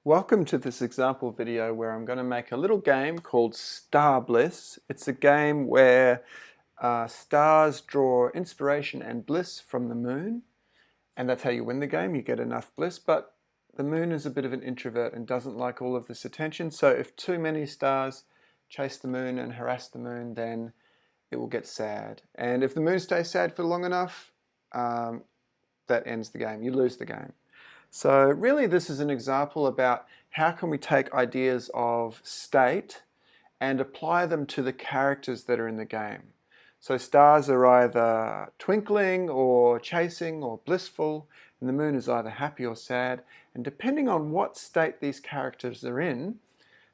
Welcome to this example video where I'm going to make a little game called Star Bliss. It's a game where stars draw inspiration and bliss from the moon, and that's how you win the game. You get enough bliss, but the moon is a bit of an introvert and doesn't like all of this attention, so if too many stars chase the moon and harass the moon, then it will get sad. And if the moon stays sad for long enough, that ends the game. You lose the game. So really this is an example about how can we take ideas of state and apply them to the characters that are in the game. So stars are either twinkling or chasing or blissful, and the moon is either happy or sad, and depending on what state these characters are in,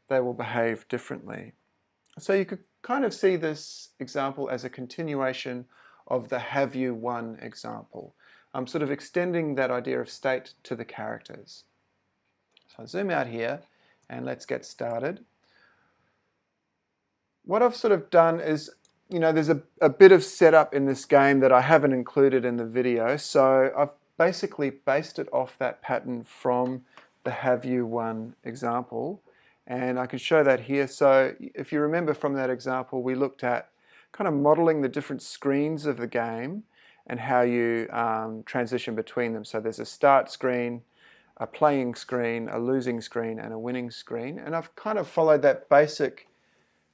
they will behave differently. So you could kind of see this example as a continuation of the have you won example. I'm sort of extending that idea of state to the characters. So I'll zoom out here and let's get started. What I've sort of done is, there's a bit of setup in this game that I haven't included in the video, so I've basically based it off that pattern from the have you won example, and I can show that here. So if you remember from that example, we looked at kind of modeling the different screens of the game and how you transition between them. So there's a start screen, a playing screen, a losing screen, and a winning screen. And I've kind of followed that basic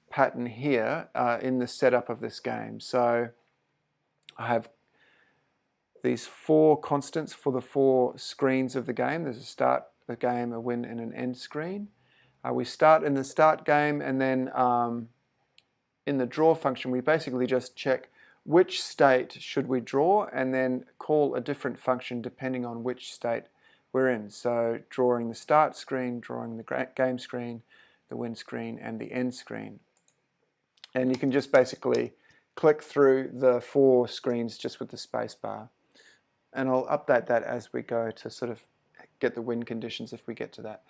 pattern here in the setup of this game. So I have these four constants for the four screens of the game. There's a start, a game, a win, and an end screen. We start in the start game, and then in the draw function, we basically just check which state should we draw and then call a different function depending on which state we're in. So drawing the start screen, drawing the game screen, the win screen, and the end screen. And you can just basically click through the four screens just with the space bar. And I'll update that as we go to sort of get the win conditions if we get to that.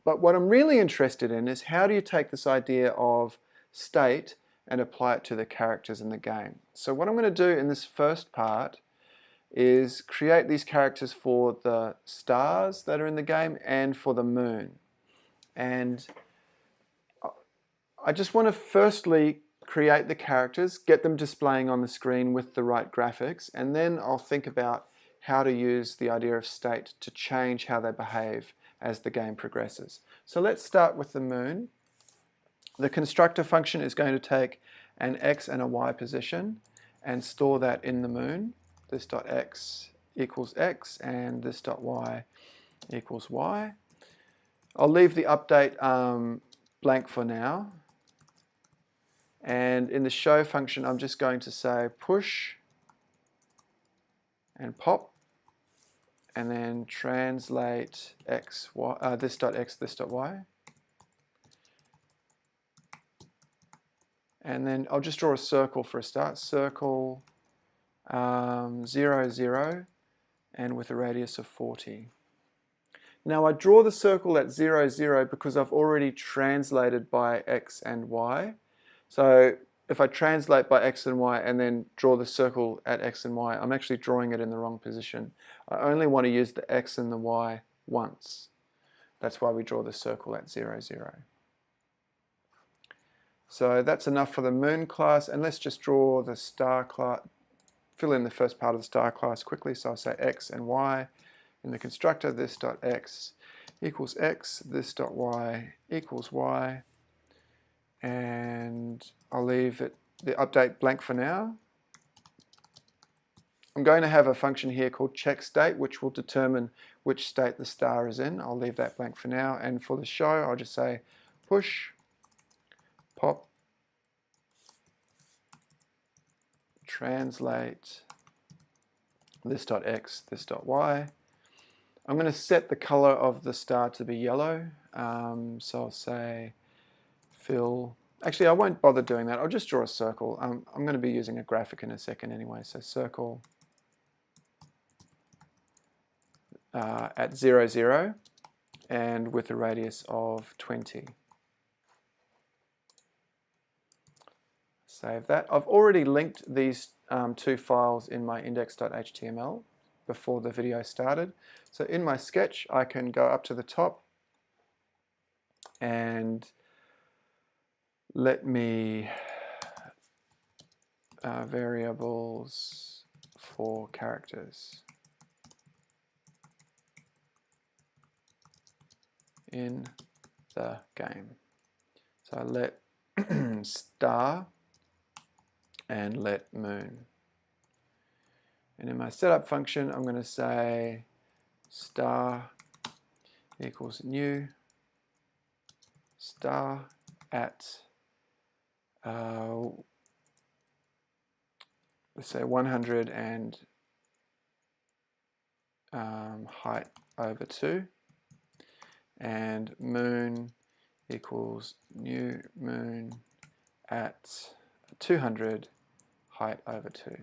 But what I'm really interested in is how do you take this idea of state and apply it to the characters in the game. So what I'm going to do in this first part is create these characters for the stars that are in the game and for the moon. And I just want to firstly create the characters, get them displaying on the screen with the right graphics, and then I'll think about how to use the idea of state to change how they behave as the game progresses. So let's start with the moon. The constructor function is going to take an x and a y position and store that in the moon. This dot x equals x and this dot y equals y. I'll leave the update blank for now. And in the show function, I'm just going to say push and pop, and then translate x, y, this dot x, this dot y. And then I'll just draw a circle for a start. Circle 0, 0, and with a radius of 40. Now I draw the circle at 0, 0 because I've already translated by x and y. So if I translate by x and y and then draw the circle at x and y, I'm actually drawing it in the wrong position. I only want to use the x and the y once. That's why we draw the circle at 0, 0. So that's enough for the moon class, and let's just draw the star class, fill in the first part of the star class quickly. So I'll say x and y in the constructor. This dot x equals x, this dot y equals y, and I'll leave the update blank for now. I'm going to have a function here called check state, which will determine which state the star is in. I'll leave that blank for now, and for the show I'll just say push, pop, translate this dot x, this dot y. I'm going to set the color of the star to be yellow. So I'll say fill. Actually, I won't bother doing that. I'll just draw a circle. I'm going to be using a graphic in a second anyway. So circle at 0, 0 and with a radius of 20. Save that. I've already linked these two files in my index.html before the video started. So in my sketch, I can go up to the top and let me variables for characters in the game. So I let star and let moon. And in my setup function, I'm going to say star equals new star at let's say 100 and height over 2, and moon equals new moon at 200 height over 2.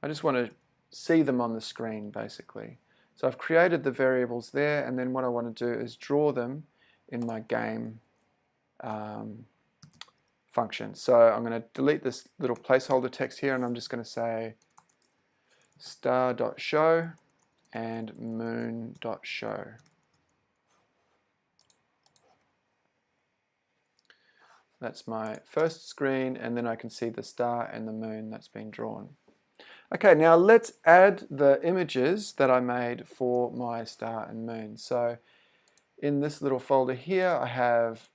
I just want to see them on the screen basically. So I've created the variables there, and then what I want to do is draw them in my game function. So I'm going to delete this little placeholder text here, and I'm just going to say star.show and moon.show. That's my first screen, and then I can see the star and the moon that's been drawn. Okay, now let's add the images that I made for my star and moon. So in this little folder here, I have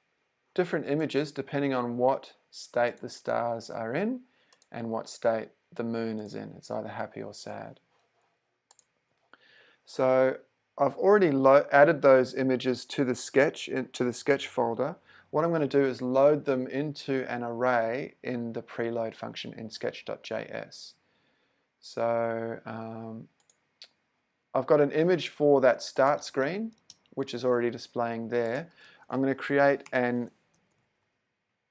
different images depending on what state the stars are in and what state the moon is in. It's either happy or sad. So I've already added those images to the sketch folder. What I'm going to do is load them into an array in the preload function in sketch.js. So I've got an image for that start screen, which is already displaying there. I'm going to create an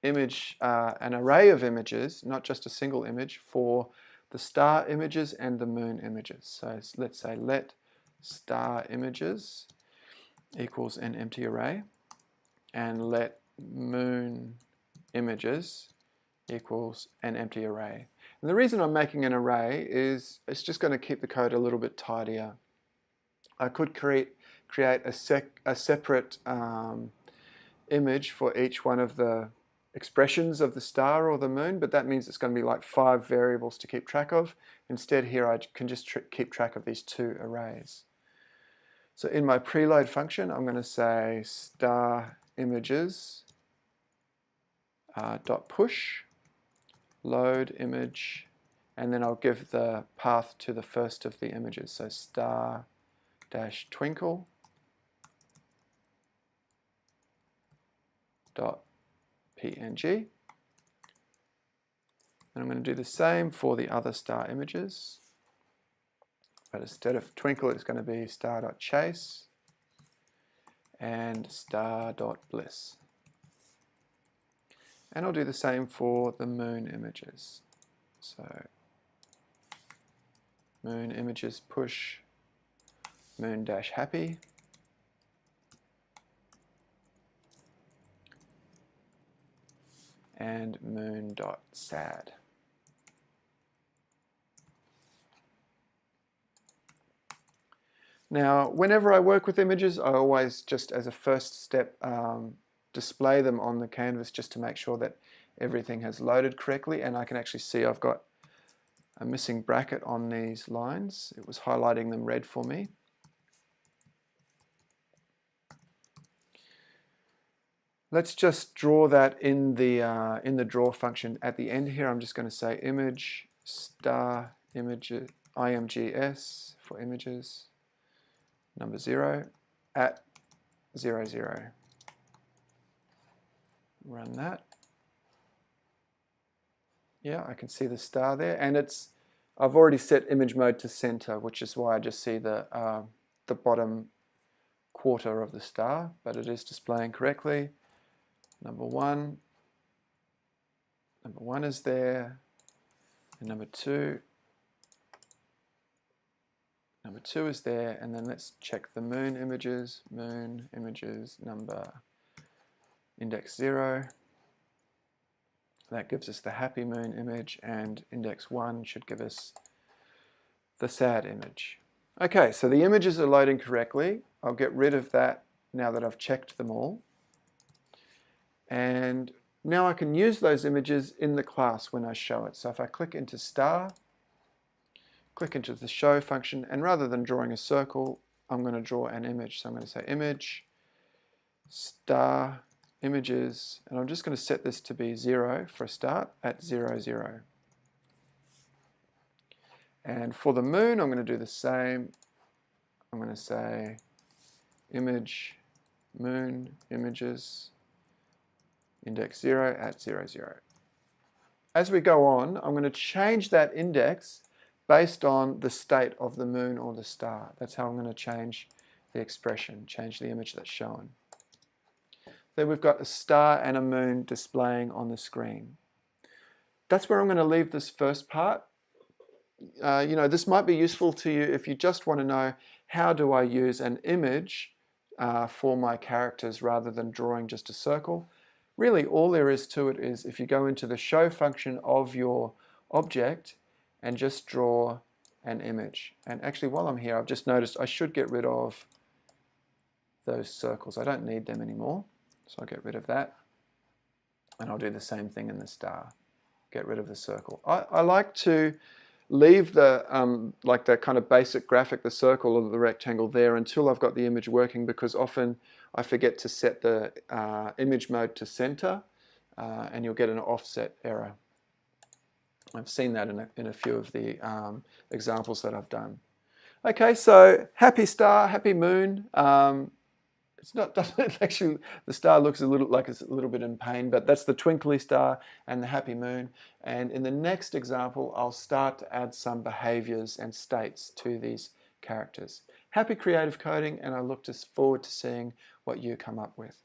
image, an array of images, not just a single image, for the star images and the moon images. So let's say let star images equals an empty array, and let moon images equals an empty array. And the reason I'm making an array is it's just going to keep the code a little bit tidier. I could create a separate image for each one of the expressions of the star or the moon, but that means it's going to be like 5 variables to keep track of. Instead here I can just keep track of these 2 arrays. So in my preload function, I'm going to say star images dot push load image, and then I'll give the path to the first of the images. So star dash twinkle dot png, and I'm going to do the same for the other star images, but instead of twinkle it's going to be star.chase and star.bliss. And I'll do the same for the moon images. So moon images push moon dash happy and moon dot sad. Now, whenever I work with images, I always just as a first step display them on the canvas just to make sure that everything has loaded correctly, and I can actually see I've got a missing bracket on these lines. It was highlighting them red for me. Let's just draw that in the draw function at the end here. I'm just going to say image star images imgs for images number 0 at 0, 0. Run that. Yeah, I can see the star there, and I've already set image mode to center, which is why I just see the bottom quarter of the star, but it is displaying correctly. Number one is there, and number two is there, and then let's check the moon images number index 0. That gives us the happy moon image, and index 1 should give us the sad image. Okay, so the images are loading correctly. I'll get rid of that now that I've checked them all. And now I can use those images in the class when I show it. So if I click into star, click into the show function, and rather than drawing a circle, I'm going to draw an image. So I'm going to say image, star, images, and I'm just going to set this to be 0 for a start at 0, 0. And for the moon, I'm going to do the same. I'm going to say image, moon, images, index 0 at 0, 0. As we go on, I'm going to change that index based on the state of the moon or the star. That's how I'm going to change the expression, change the image that's shown. Then we've got a star and a moon displaying on the screen. That's where I'm going to leave this first part. This might be useful to you if you just want to know how do I use an image for my characters rather than drawing just a circle. Really, all there is to it is if you go into the show function of your object and just draw an image. And actually, while I'm here, I've just noticed I should get rid of those circles. I don't need them anymore, so I'll get rid of that. And I'll do the same thing in the star. Get rid of the circle. I like to leave the like the kind of basic graphic, the circle or the rectangle there until I've got the image working, because often I forget to set the image mode to center and you'll get an offset error. I've seen that in a few of the examples that I've done. Okay, so happy star, happy moon. It's not actually, the star looks a little like it's a little bit in pain, but that's the twinkly star and the happy moon. And in the next example, I'll start to add some behaviors and states to these characters. Happy creative coding, and I look forward to seeing what you come up with.